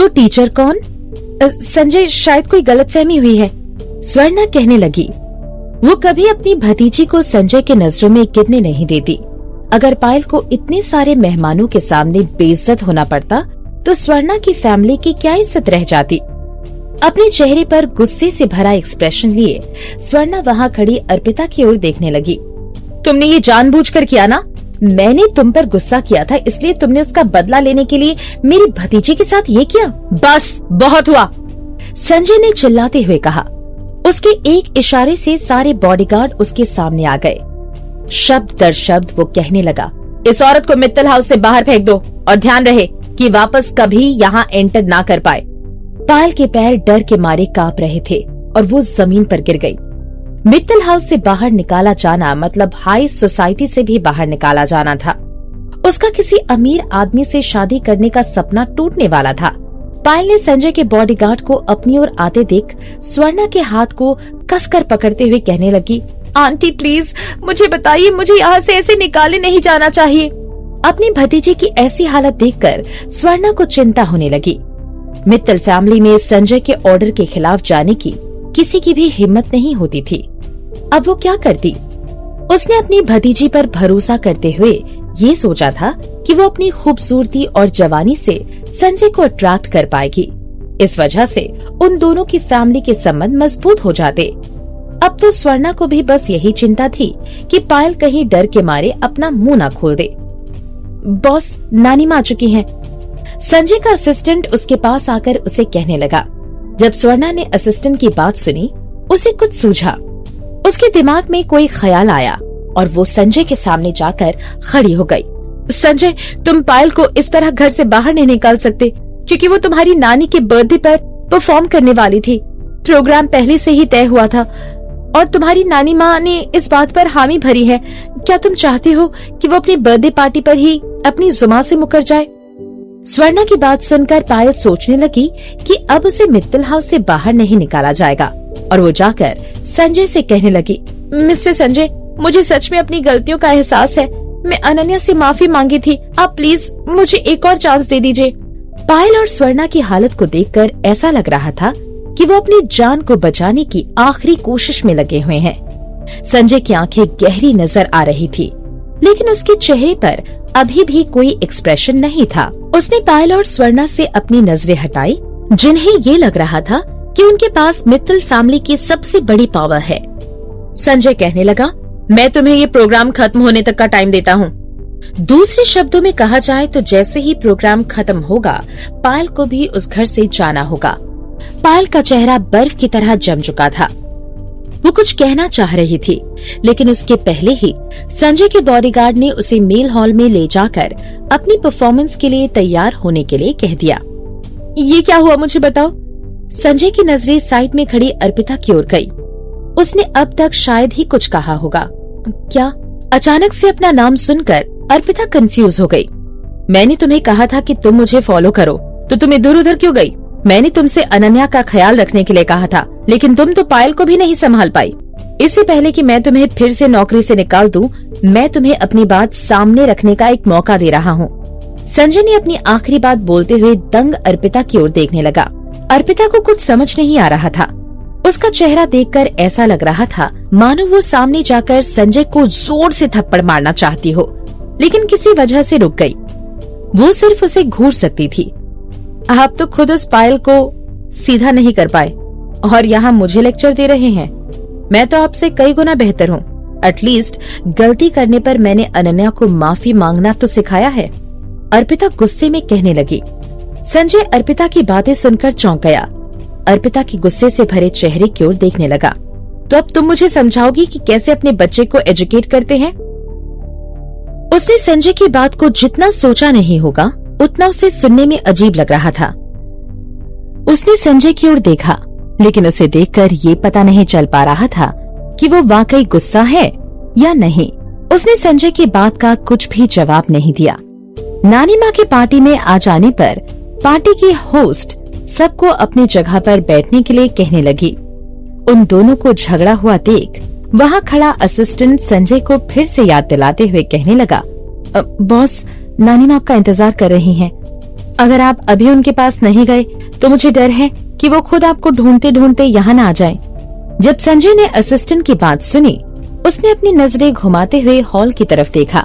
तो टीचर कौन? संजय, शायद कोई गलतफहमी हुई है, स्वर्णा कहने लगी। वो कभी अपनी भतीजी को संजय के नजरों में गिरने नहीं देती। अगर पायल को इतने सारे मेहमानों के सामने बेइज्जत होना पड़ता तो स्वर्णा की फैमिली की क्या इज्जत रह जाती। अपने चेहरे पर गुस्से से भरा एक्सप्रेशन लिए स्वर्णा वहाँ खड़ी अर्पिता की ओर देखने लगी। तुमने ये जानबूझकर किया ना? मैंने तुम पर गुस्सा किया था, इसलिए तुमने उसका बदला लेने के लिए मेरी भतीजी के साथ ये किया? बस, बहुत हुआ, संजय ने चिल्लाते हुए कहा। उसके एक इशारे से सारे बॉडीगार्ड उसके सामने आ गए। शब्द दर शब्द वो कहने लगा, इस औरत को मित्तल हाउस से बाहर फेंक दो और ध्यान रहे कि वापस कभी यहाँ एंटर ना कर पाए। पायल के पैर डर के मारे कांप रहे थे और वो जमीन पर गिर गई। मित्तल हाउस से बाहर निकाला जाना मतलब हाई सोसाइटी से भी बाहर निकाला जाना था। उसका किसी अमीर आदमी से शादी करने का सपना टूटने वाला था। पायल ने संजय के बॉडीगार्ड को अपनी ओर आते देख स्वर्णा के हाथ को कसकर पकड़ते हुए कहने लगी, आंटी प्लीज मुझे बताइए, मुझे यहाँ से ऐसे निकाले नहीं जाना चाहिए। अपनी भतीजी की ऐसी हालत देखकर स्वर्णा को चिंता होने लगी। मित्तल फैमिली में संजय के ऑर्डर के खिलाफ जाने की किसी की भी हिम्मत नहीं होती थी। अब वो क्या करती? उसने अपनी भतीजी पर भरोसा करते हुए ये सोचा था कि वो अपनी खूबसूरती और जवानी से संजय को अट्रैक्ट कर पाएगी। इस वजह से उन दोनों की फैमिली के संबंध मजबूत हो जाते। अब तो स्वर्णा को भी बस यही चिंता थी कि पायल कहीं डर के मारे अपना मुंह ना खोल दे। बॉस, नानी माँ आ चुकी हैं। संजय का असिस्टेंट उसके पास आकर उसे कहने लगा। जब स्वर्णा ने असिस्टेंट की बात सुनी, उसे कुछ सूझा। उसके दिमाग में कोई ख्याल आया और वो संजय के सामने जाकर खड़ी हो गई। संजय, तुम पायल को इस तरह घर से बाहर नहीं निकाल सकते, क्योंकि वो तुम्हारी नानी के बर्थडे पर परफॉर्म करने वाली थी। प्रोग्राम पहले से ही तय हुआ था और तुम्हारी नानी माँ ने इस बात पर हामी भरी है। क्या तुम चाहती हो कि वो अपनी बर्थडे पार्टी पर ही अपनी जुमा से मुकर जाए? स्वर्णा की बात सुनकर पायल सोचने लगी कि अब उसे मित्तल हाउस से बाहर नहीं निकाला जाएगा और वो जाकर संजय से कहने लगी, मिस्टर संजय, मुझे सच में अपनी गलतियों का एहसास है। मैं अनन्या से माफी मांगी थी, आप प्लीज मुझे एक और चांस दे दीजिए। पायल और स्वर्णा की हालत को देखकर ऐसा लग रहा था कि वो अपनी जान को बचाने की आखिरी कोशिश में लगे हुए हैं। संजय की आंखें गहरी नजर आ रही थी, लेकिन उसके चेहरे पर अभी भी कोई एक्सप्रेशन नहीं था। उसने पायल और स्वर्णा से अपनी नजरें हटाई, जिन्हें ये लग रहा था कि उनके पास मित्तल फैमिली की सबसे बड़ी पावर है। संजय कहने लगा, मैं तुम्हें ये प्रोग्राम खत्म होने तक का टाइम देता हूँ। दूसरे शब्दों में कहा जाए तो जैसे ही प्रोग्राम खत्म होगा, पायल को भी उस घर से जाना होगा। पायल का चेहरा बर्फ की तरह जम चुका था। वो कुछ कहना चाह रही थी, लेकिन उसके पहले ही संजय के बॉडीगार्ड ने उसे मेल हॉल में ले जाकर अपनी परफॉर्मेंस के लिए तैयार होने के लिए कह दिया। ये क्या हुआ, मुझे बताओ। संजय की नजरें साइड में खड़ी अर्पिता की ओर गई। उसने अब तक शायद ही कुछ कहा होगा। क्या? अचानक से अपना नाम सुनकर अर्पिता कंफ्यूज हो गई। मैंने तुम्हें कहा था कि तुम मुझे फॉलो करो, तो तुम इधर उधर क्यों गई? मैंने तुमसे अनन्या का ख्याल रखने के लिए कहा था, लेकिन तुम तो पायल को भी नहीं संभाल पाई। इससे पहले कि मैं तुम्हें फिर से नौकरी से निकाल दूं, मैं तुम्हें अपनी बात सामने रखने का एक मौका दे रहा हूँ। संजय ने अपनी आखिरी बात बोलते हुए दंग अर्पिता की ओर देखने लगा। अर्पिता को कुछ समझ नहीं आ रहा था। उसका चेहरा देखकर ऐसा लग रहा था मानो वो सामने जाकर संजय को जोर से थप्पड़ मारना चाहती हो, लेकिन किसी वजह से रुक गई। वो सिर्फ उसे घूर सकती थी। आप तो खुद उस पायल को सीधा नहीं कर पाए और यहाँ मुझे लेक्चर दे रहे हैं। मैं तो आपसे कई गुना बेहतर हूँ। एटलीस्ट गलती करने पर मैंने अनन्या को माफी मांगना तो सिखाया है, अर्पिता गुस्से में कहने लगी। संजय अर्पिता की बातें सुनकर चौंक गया। अर्पिता की गुस्से से भरे चेहरे की ओर देखने लगा। तो अब तुम मुझे समझाओगी कि कैसे अपने बच्चे को एजुकेट करते हैं? उसने संजय की बात को जितना सोचा नहीं होगा, उतना उसे सुनने में अजीब लग रहा था। उसने संजय की ओर देखा, लेकिन उसे देखकर ये पता नहीं चल पा रहा था कि वो वाकई गुस्सा है या नहीं। उसने संजय की बात का कुछ भी जवाब नहीं दिया। नानी माँ की पार्टी में आ जाने पर पार्टी की होस्ट सबको अपनी जगह पर बैठने के लिए कहने लगी। उन दोनों को झगड़ा हुआ देख वहाँ खड़ा असिस्टेंट संजय को फिर से याद दिलाते हुए कहने लगा, बॉस, नानी माँ आपका इंतजार कर रही हैं। अगर आप अभी उनके पास नहीं गए तो मुझे डर है कि वो खुद आपको ढूंढते ढूंढते यहाँ न आ जाएं। जब संजय ने असिस्टेंट की बात सुनी, उसने अपनी नजरें घुमाते हुए हॉल की तरफ देखा।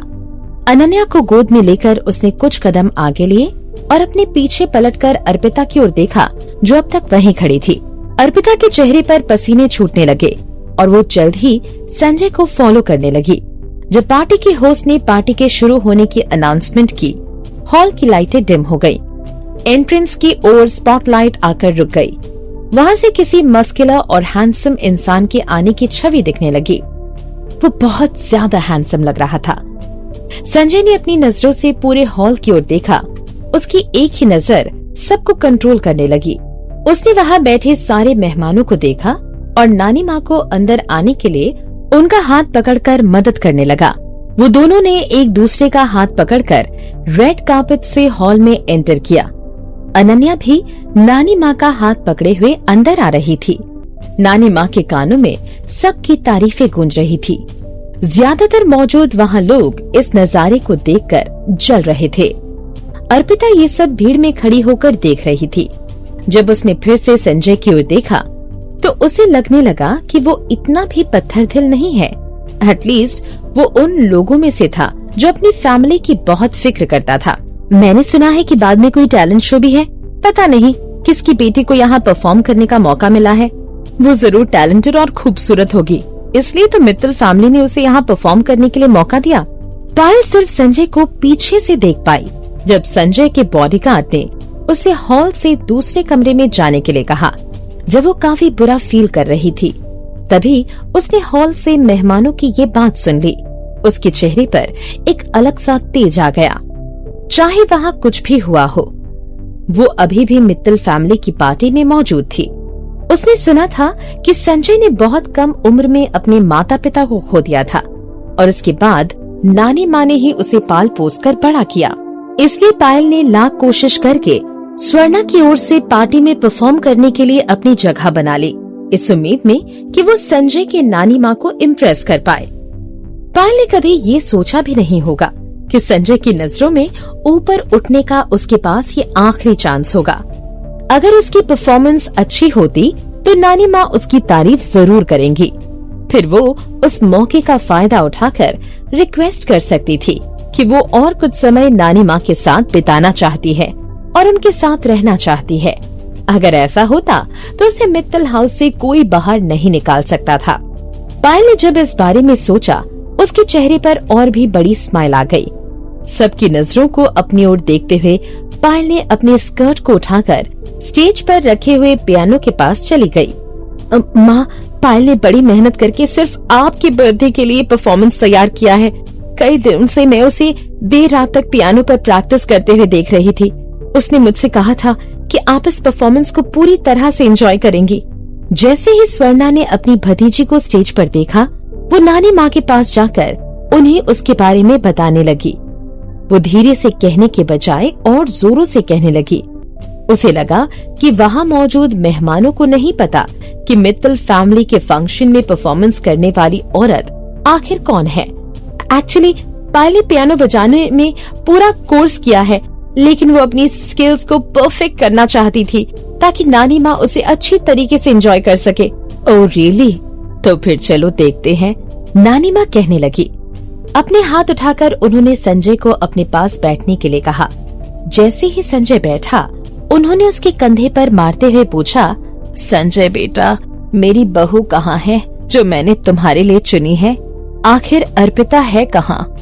अनन्या को गोद में लेकर उसने कुछ कदम आगे लिए और अपने पीछे पलटकर अर्पिता की ओर देखा, जो अब तक वहीं खड़ी थी। अर्पिता के चेहरे पर पसीने छूटने लगे और वो जल्द ही संजय को फॉलो करने लगी। जब पार्टी की होस्ट ने पार्टी के शुरू होने की अनाउंसमेंट की, हॉल की लाइटें डिम हो गई। एंट्रेंस की ओर स्पॉटलाइट आकर रुक गई। वहाँ से किसी मस्कुलर और हैंडसम इंसान के आने की छवि दिखने लगी। वो बहुत ज्यादा हैंडसम लग रहा था। संजय ने अपनी नजरों से पूरे हॉल की ओर देखा। उसकी एक ही नजर सबको कंट्रोल करने लगी। उसने वहाँ बैठे सारे मेहमानों को देखा और नानी माँ को अंदर आने के लिए उनका हाथ पकड़कर मदद करने लगा। वो दोनों ने एक दूसरे का हाथ पकड़कर रेड कार्पेट से हॉल में एंटर किया। अनन्या भी नानी माँ का हाथ पकड़े हुए अंदर आ रही थी। नानी माँ के कानों में सबकी तारीफें गूंज रही थी। ज्यादातर मौजूद वहाँ लोग इस नजारे को देखकर जल रहे थे। अर्पिता ये सब भीड़ में खड़ी होकर देख रही थी। जब उसने फिर से संजय की ओर देखा तो उसे लगने लगा कि वो इतना भी पत्थर दिल नहीं है। एटलीस्ट वो उन लोगों में से था जो अपनी फैमिली की बहुत फिक्र करता था। मैंने सुना है कि बाद में कोई टैलेंट शो भी है। पता नहीं किसकी बेटी को यहाँ परफॉर्म करने का मौका मिला है। वो जरूर टैलेंटेड और खूबसूरत होगी, इसलिए तो मित्तल फैमिली ने उसे यहाँ परफॉर्म करने के लिए मौका दिया। पायल सिर्फ संजय को पीछे से देख पाई जब संजय के बॉडीगार्ड ने उसे हॉल से दूसरे कमरे में जाने के लिए कहा। जब वो काफी बुरा फील कर रही थी, तभी उसने हॉल से मेहमानों की ये बात सुन ली। उसके चेहरे पर एक अलग सा तेज आ गया। चाहे वहाँ कुछ भी हुआ हो, वो अभी भी मित्तल फैमिली की पार्टी में मौजूद थी। उसने सुना था कि संजय ने बहुत कम उम्र में अपने माता पिता को खो दिया था और उसके बाद नानी माँ ने ही उसे पाल पोस कर बड़ा किया। इसलिए पायल ने लाख कोशिश करके स्वर्णा की ओर से पार्टी में परफॉर्म करने के लिए अपनी जगह बना ली, इस उम्मीद में कि वो संजय के नानी माँ को इम्प्रेस कर पाए। पायल ने कभी ये सोचा भी नहीं होगा कि संजय की नजरों में ऊपर उठने का उसके पास ये आखिरी चांस होगा। अगर उसकी परफॉर्मेंस अच्छी होती तो नानी माँ उसकी तारीफ जरूर करेंगी। फिर वो उस मौके का फायदा उठाकर रिक्वेस्ट कर सकती थी कि वो और कुछ समय नानी माँ के साथ बिताना चाहती है और उनके साथ रहना चाहती है। अगर ऐसा होता तो उसे मित्तल हाउस से कोई बाहर नहीं निकाल सकता था। पायल ने जब इस बारे में सोचा, उसके चेहरे पर और भी बड़ी स्माइल आ गई। सबकी नजरों को अपनी ओर देखते हुए पायल ने अपने स्कर्ट को उठाकर स्टेज पर रखे हुए पियानो के पास चली गई। माँ, पायल ने बड़ी मेहनत करके सिर्फ आपके बर्थडे के लिए परफॉर्मेंस तैयार किया है। कई दिन से मैं उसे देर रात तक पियानो पर प्रैक्टिस करते हुए देख रही थी। उसने मुझसे कहा था कि आप इस परफॉर्मेंस को पूरी तरह से एंजॉय करेंगी। जैसे ही स्वर्णा ने अपनी भतीजी को स्टेज पर देखा, वो नानी माँ के पास जाकर उन्हें उसके बारे में बताने लगी। वो धीरे से कहने के बजाय और जोरों से कहने लगी। उसे लगा कि वहाँ मौजूद मेहमानों को नहीं पता कि मित्तल फैमिली के फंक्शन में परफॉर्मेंस करने वाली औरत आखिर कौन है। एक्चुअली पायल ने पियानो बजाने में पूरा कोर्स किया है, लेकिन वो अपनी स्किल्स को परफेक्ट करना चाहती थी ताकि नानी माँ उसे अच्छी तरीके से एंजॉय कर सके। Oh really? तो फिर चलो देखते हैं, नानी माँ कहने लगी। अपने हाथ उठाकर उन्होंने संजय को अपने पास बैठने के लिए कहा। जैसे ही संजय बैठा, उन्होंने उसके कंधे पर मारते हुए पूछा, संजय बेटा, मेरी बहू कहाँ है जो मैंने तुम्हारे लिए चुनी है? आखिर अर्पिता है कहाँ?